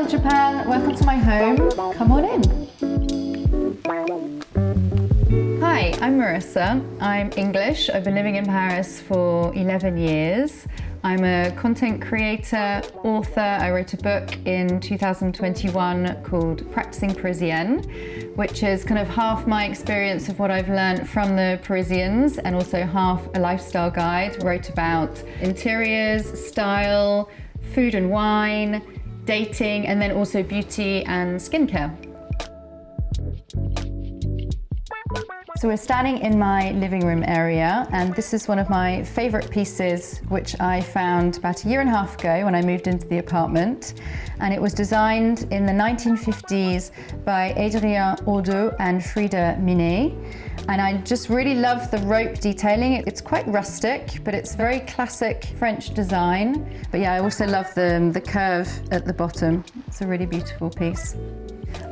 ELLE Japan, welcome to my home. Come on in. Hi, I'm Marissa. I'm English. I've been living in Paris for 11 years. I'm a content creator, author. I wrote a book in 2021 called Practicing Parisienne, which is kind of half my experience of what I've learned from the Parisians and also half a lifestyle guide. Wrote about interiors, style, food and wine, dating, and then also beauty and skincare. So we're standing in my living room area, and this is one of my favorite pieces which I found about a year and a half ago when I moved into the apartment. And it was designed in the 1950s by Adrien Audeau and Frida Minet. And I just really love the rope detailing. It's quite rustic, but it's very classic French design. But yeah, I also love the curve at the bottom. It's a really beautiful piece.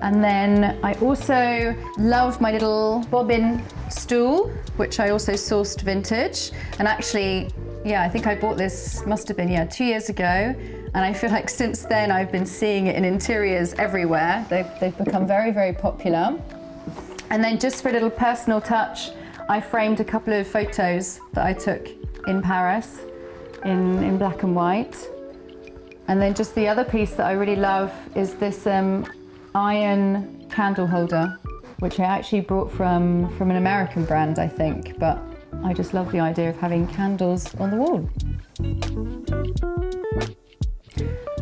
And then I also love my little bobbin stool, which I also sourced vintage. And actually, yeah, I think I bought this, must have been, 2 years ago. And I feel like since then I've been seeing it in interiors everywhere. They've become very, very popular. And then just for a little personal touch, I framed a couple of photos that I took in Paris in black and white. And then just the other piece that I really love is this iron candle holder, which I actually brought from an American brand, I think, but I just love the idea of having candles on the wall.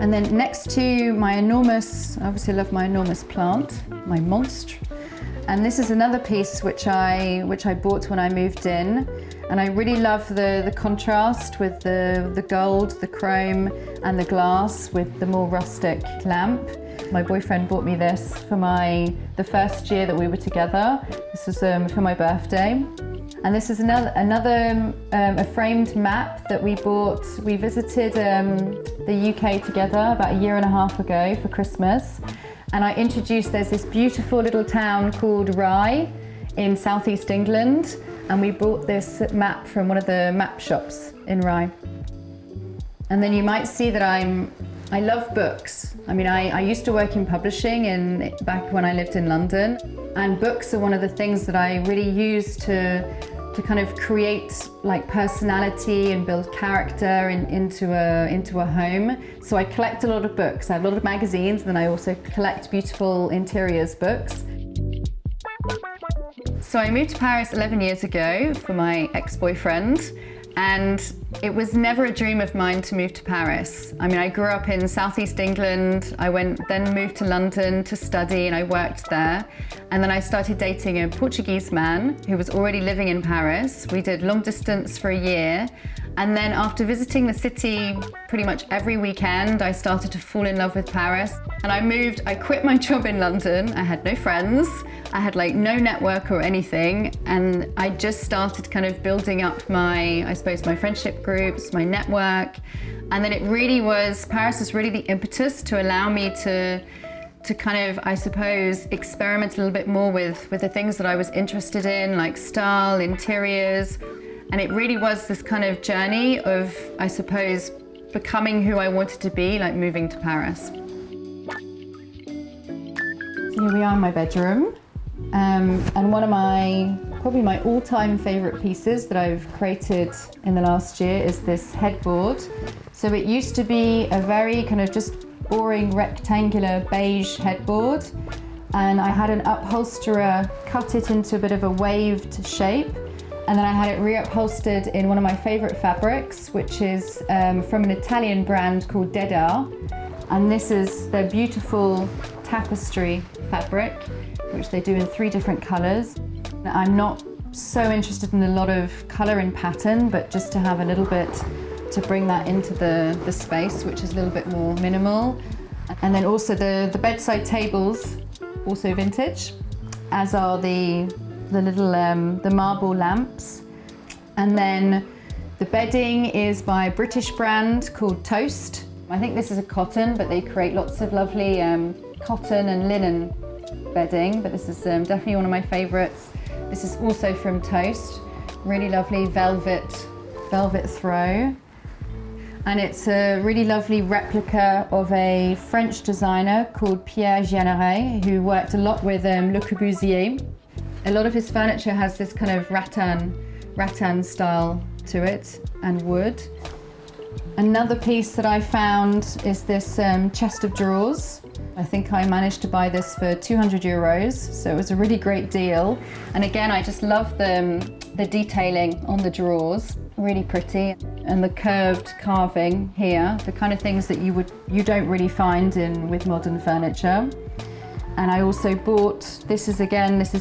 And then next to my enormous, I obviously love my enormous plant, my monstre. And this is another piece which I bought when I moved in. And I really love the contrast with the gold, the chrome and the glass with the more rustic lamp. My boyfriend bought me this for the first year that we were together. This was for my birthday. And this is another a framed map that we bought. We visited the UK together about a year and a half ago for Christmas. And I introduced, there's this beautiful little town called Rye in southeast England. And we bought this map from one of the map shops in Rye. And then you might see that I love books. I mean, I used to work in publishing back when I lived in London. And books are one of the things that I really use to kind of create like personality and build character into a home. So I collect a lot of books. I have a lot of magazines, and then I also collect beautiful interiors books. So I moved to Paris 11 years ago for my ex-boyfriend, and it was never a dream of mine to move to Paris. I mean, I grew up in southeast England. I then moved to London to study, and I worked there. And then I started dating a Portuguese man who was already living in Paris. We did long distance for a year. And then after visiting the city pretty much every weekend, I started to fall in love with Paris. And I quit my job in London. I had no friends. I had like no network or anything. And I just started kind of building up my friendship groups, my network. And then Paris was really the impetus to allow me to kind of, I suppose, experiment a little bit more with the things that I was interested in, like style, interiors. And it really was this kind of journey of, I suppose, becoming who I wanted to be, like moving to Paris. So here we are in my bedroom. And one of probably my all-time favorite pieces that I've created in the last year is this headboard. So it used to be a very kind of just boring rectangular beige headboard. And I had an upholsterer cut it into a bit of a waved shape. And then I had it reupholstered in one of my favorite fabrics, which is from an Italian brand called decor. And this is their beautiful tapestry fabric, which they do in 3 different colors. I'm not so interested in a lot of color and pattern, but just to have a little bit to bring that into the space, which is a little bit more minimal. And then also the bedside tables, also vintage, as are the little the marble lamps. And then the bedding is by a British brand called Toast. I think this is a cotton, but they create lots of lovely cotton and linen bedding, but this is definitely one of my favorites. This is also from Toast, really lovely velvet throw. And it's a really lovely replica of a French designer called Pierre Jeanneret, who worked a lot with Le Corbusier. A lot of his furniture has this kind of rattan style to it, and wood. Another piece that I found is this chest of drawers. I think I managed to buy this for €200, so it was a really great deal. And again, I just love the detailing on the drawers, really pretty. And the curved carving here, the kind of things that you don't really find with modern furniture. And I also bought, this is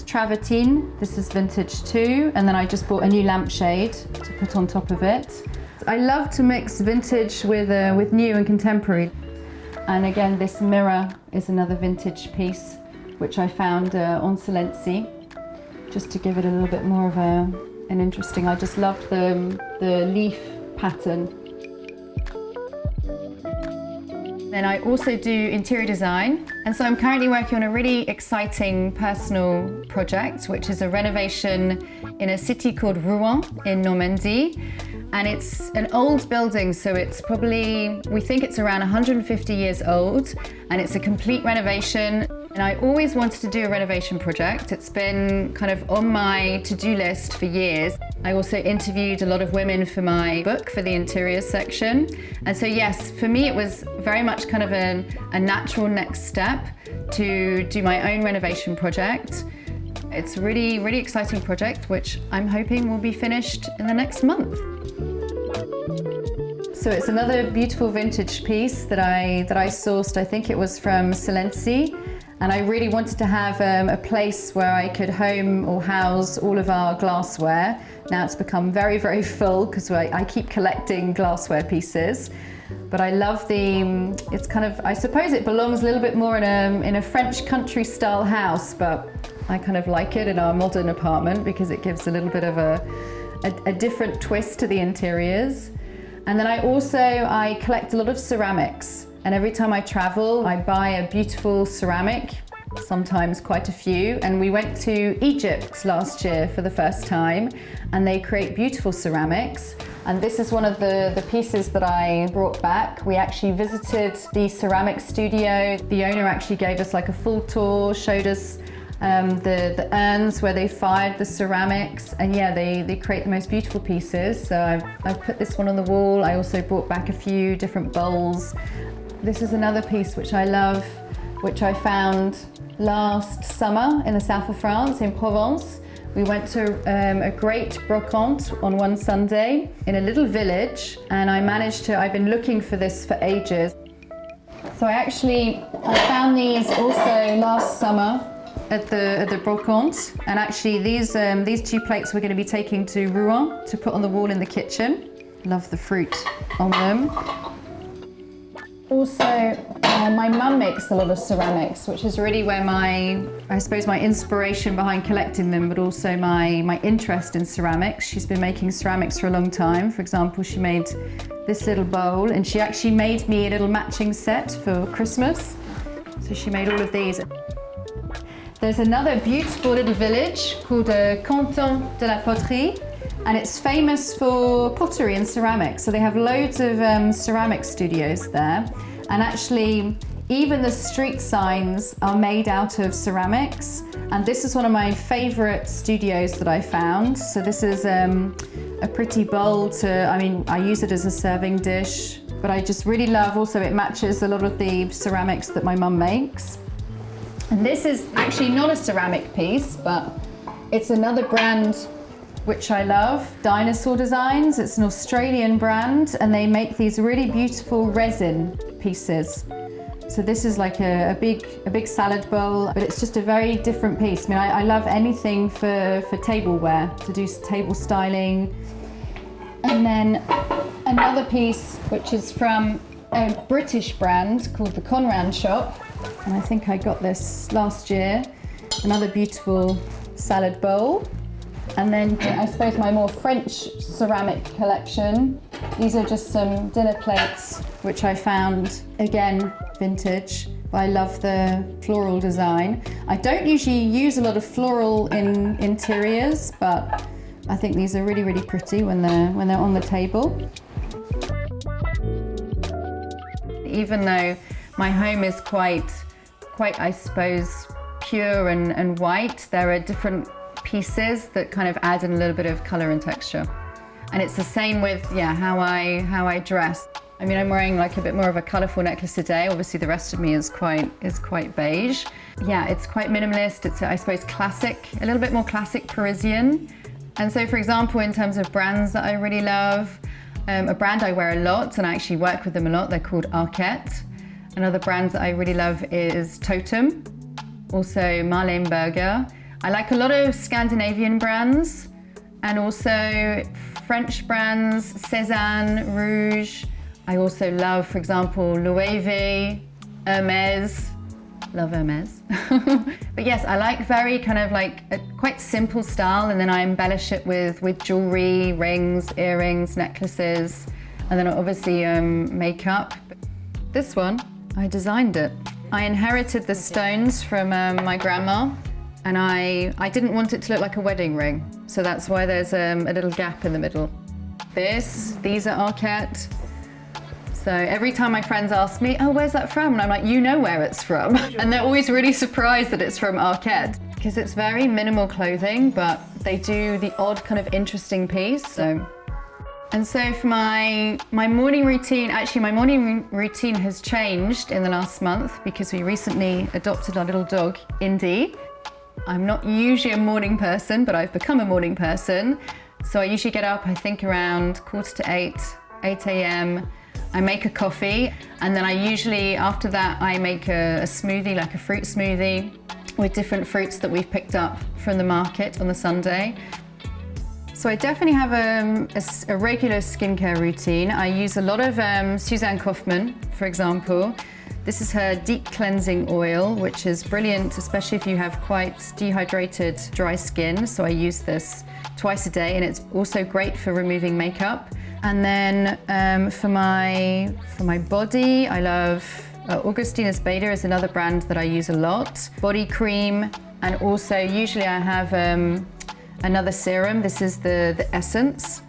travertine, this is vintage too, and then I just bought a new lampshade to put on top of it. I love to mix vintage with new and contemporary. And again, this mirror is another vintage piece, which I found on Silenzi, just to give it a little bit more of an interesting, I just loved the leaf pattern. Then I also do interior design, and so I'm currently working on a really exciting personal project, which is a renovation in a city called Rouen in Normandy. And it's an old building, so it's probably, we think it's around 150 years old, and it's a complete renovation. And I always wanted to do a renovation project. It's been kind of on my to-do list for years. I also interviewed a lot of women for my book, for the interiors section. And so yes, for me it was very much kind of a natural next step to do my own renovation project. It's a really, really exciting project, which I'm hoping will be finished in the next month. So it's another beautiful vintage piece that I sourced. I think it was from Silenzi. And I really wanted to have a place where I could home or house all of our glassware. Now it's become very, very full because I keep collecting glassware pieces. But I love it's kind of, I suppose it belongs a little bit more in a French country style house, but I kind of like it in our modern apartment because it gives a little bit of a different twist to the interiors. And then I collect a lot of ceramics. And every time I travel, I buy a beautiful ceramic, sometimes quite a few. And we went to Egypt last year for the first time, and they create beautiful ceramics. And this is one of the pieces that I brought back. We actually visited the ceramic studio. The owner actually gave us like a full tour, showed us the urns where they fired the ceramics, and yeah, they create the most beautiful pieces. So I've put this one on the wall. I also brought back a few different bowls. This is another piece which I love, which I found last summer in the south of France, in Provence. We went to a great brocante on one Sunday in a little village, and I've been looking for this for ages. So I found these also last summer at the brocante, and actually these two plates we're going to be taking to Rouen to put on the wall in the kitchen. Love the fruit on them. Also, my mum makes a lot of ceramics, which is really where I suppose my inspiration behind collecting them, but also my interest in ceramics. She's been making ceramics for a long time. For example, she made this little bowl, and she actually made me a little matching set for Christmas. So she made all of these. There's another beautiful little village called Canton de la Poterie, and it's famous for pottery and ceramics. So they have loads of ceramic studios there. And actually, even the street signs are made out of ceramics. And this is one of my favorite studios that I found. So this is a pretty bowl I use it as a serving dish, but I just really love also it matches a lot of the ceramics that my mum makes. And this is actually not a ceramic piece, but it's another brand which I love, Dinosaur Designs. It's an Australian brand, and they make these really beautiful resin pieces. So this is like a big salad bowl, but it's just a very different piece. I mean, I love anything for tableware, to do table styling. And then another piece, which is from a British brand called the Conran Shop. And I think I got this last year. Another beautiful salad bowl. And then I suppose my more French ceramic collection. These are just some dinner plates, which I found, again, vintage. But I love the floral design. I don't usually use a lot of floral in interiors, but I think these are really, really pretty when they're on the table. even though my home is quite, I suppose, pure and white, there are different pieces that kind of add in a little bit of color and texture. And it's the same with, how I dress. I mean, I'm wearing like a bit more of a colorful necklace today. Obviously the rest of me is quite beige. Yeah, it's quite minimalist. It's, I suppose, classic, a little bit more classic Parisian. And so, for example, in terms of brands that I really love, a brand I wear a lot, and I actually work with them a lot, they're called Arquette. Another brand that I really love is Totem, also Marlene Berger. I like a lot of Scandinavian brands, and also French brands, Cézanne, Rouge. I also love, for example, Loewe, Hermes. Love Hermes. But yes, I like very kind of like a quite simple style, and then I embellish it with jewelry, rings, earrings, necklaces, and then obviously makeup. This one, I designed it. I inherited the stones from my grandma, and I didn't want it to look like a wedding ring, so that's why there's a little gap in the middle. These are Arquette. So every time my friends ask me, oh, where's that from? And I'm like, you know where it's from. And they're always really surprised that it's from Arquette, because it's very minimal clothing, but they do the odd kind of interesting piece. And so for my morning routine, actually my morning routine has changed in the last month because we recently adopted our little dog, Indy. I'm not usually a morning person, but I've become a morning person. So I usually get up, I think around 7:45, 8 a.m. I make a coffee, and then I usually, after that, I make a smoothie, like a fruit smoothie with different fruits that we've picked up from the market on the Sunday. So I definitely have a regular skincare routine. I use a lot of Suzanne Kaufmann, for example. This is her deep cleansing oil, which is brilliant, especially if you have quite dehydrated, dry skin. So I use this twice a day, and it's also great for removing makeup. And then for my body, I love Augustinus Bader is another brand that I use a lot. Body cream, and also usually I have another serum. This is the Essence,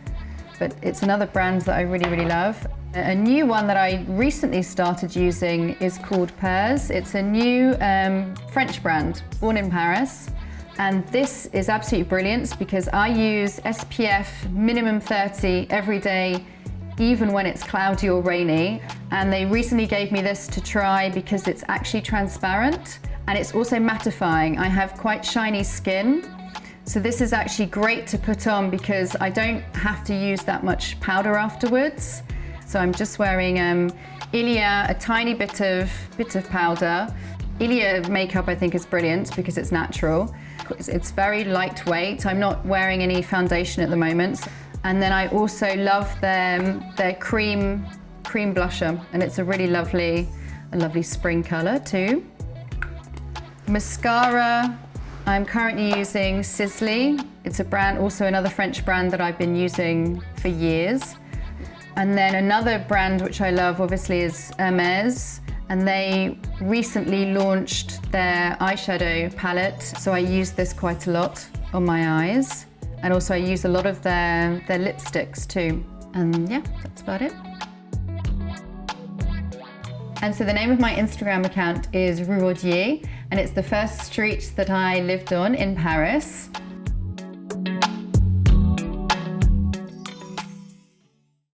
but it's another brand that I really, really love. A new one that I recently started using is called Pears. It's a new French brand, born in Paris. And this is absolutely brilliant because I use SPF minimum 30 every day, even when it's cloudy or rainy. And they recently gave me this to try because it's actually transparent and it's also mattifying. I have quite shiny skin, so this is actually great to put on because I don't have to use that much powder afterwards. So I'm just wearing ELLE, a tiny bit of powder. ELLE makeup I think is brilliant because it's natural. It's very lightweight. I'm not wearing any foundation at the moment. And then I also love their cream blusher, and it's a really lovely spring color too. Mascara, I'm currently using Sisley. It's a brand, also another French brand that I've been using for years. And then another brand which I love obviously is Hermes. And they recently launched their eyeshadow palette, so I use this quite a lot on my eyes. And also I use a lot of their lipsticks too. And yeah, that's about it. And so the name of my Instagram account is Rue Rodier, and it's the first street that I lived on in Paris.